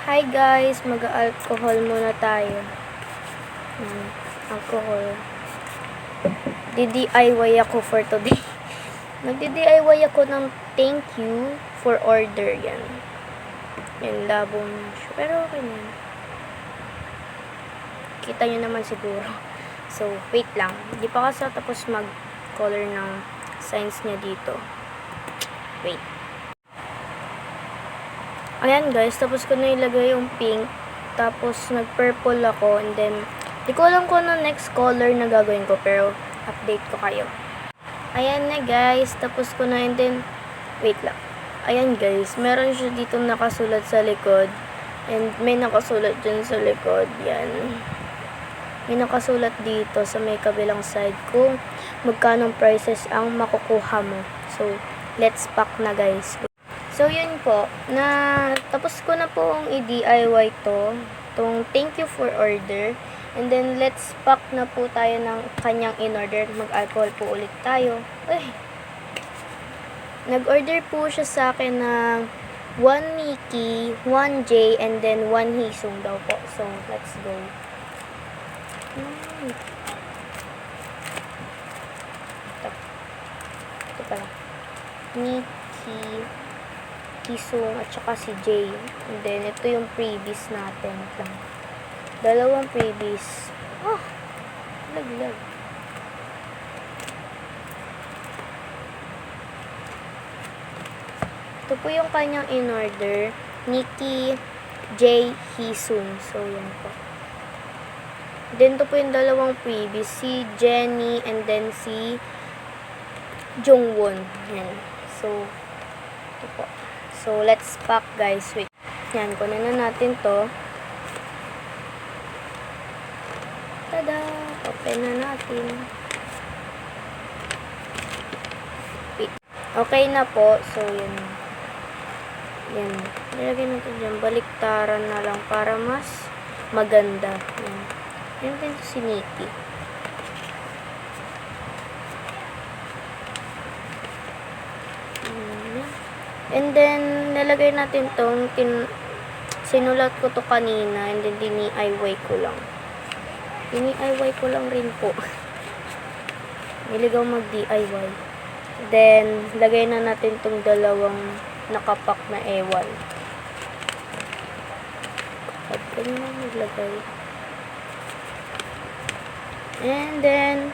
Hi guys, mag-alcohol muna tayo. Alcohol. DIY ako for today. Nagdi-DIY ako ng thank you for order yan. Yan, labong siya. Pero okay na. Kita nyo naman siguro. So, wait lang. Hindi pa kasi tapos mag-color ng signs niya dito. Wait. Ayan guys, tapos ko na ilagay yung pink. Tapos nag-purple ako. And then, di ko alam kung ano next color na gagawin ko. Pero, update ko kayo. Ayan na guys, tapos ko na. And then, wait lang. Ayan guys, meron siya dito nakasulat sa likod. And may nakasulat dyan sa likod. Yan. May nakasulat dito sa may kabilang side kung magkano prices ang makukuha mo. So, let's pack na guys. So, yun po. Tapos ko na po ang i-DIY to. Itong thank you for order. And then, let's pack na po tayo ng kanyang in-order. Mag-alcohol po ulit tayo. Uy! Nag-order po siya sa akin ng 1 Mickey, 1 J, and then 1 Hisung daw po. So, let's go. Ito pala. Mickey, Hisung, at saka si J. And then, ito yung previous natin. Dalawang previous. Oh! Laglag. Ito po yung kanyang in-order. Mickey, J, Hisung. So, yan po. Then, ito po yung dalawang previous. Si Jenny, and then si Jongwon. Yan. So, ito po. So, let's pack guys. Wait. Yan, kunin na natin to. Tada! Open na natin. Wait. Okay na po. So, yan. Yan. Nilagay natin dyan. Baliktaran na lang para mas maganda. Yan. Yan din si Nikki. And then, nilagay natin tong sinulat ko to kanina and then DIY ko lang. DIY ko lang rin po. Niligaw mag-DIY. Then, lagay na natin tong dalawang nakapak na ewan. At ganyan naglagay. And then,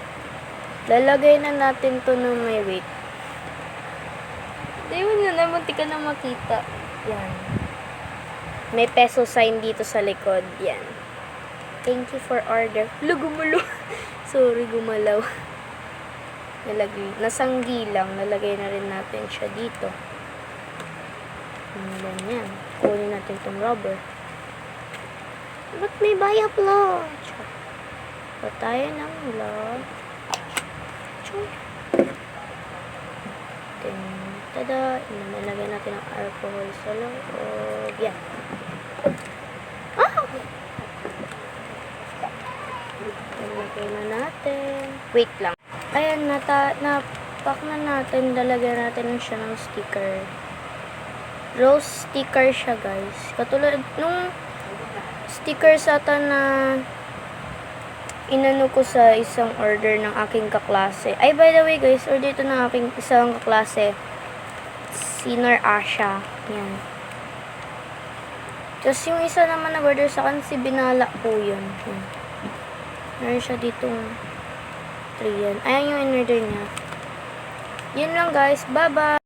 lalagay na natin to ng may weight. Ayun na naman, di ka na makita. Yan. May peso sign dito sa likod. Yan. Thank you for order. Gumalaw. Sorry, gumalaw. Nasanggi lang. Nalagay na rin natin siya dito. Ganyan. Kunin natin itong rubber. Ba't may bayaplo? Pa tayo ng love. Tada! Nalagay natin ang alcohol sa loob. Yan. Ah! Nalagay na natin. Wait lang. Ayan, napak na natin. Lalagyan natin siya ng sticker. Rose sticker siya, guys. Katulad nung sticker sata na inano ko sa isang order ng aking kaklase. Ay, by the way, guys, order ito ng aking isang kaklase. Sinor Asha. Yan. Tapos yung isa naman nag-order sa akin, si Binala po yun. Meron siya ditong 3 yan. Ayan yung in-order niya. Yun lang guys. Bye-bye!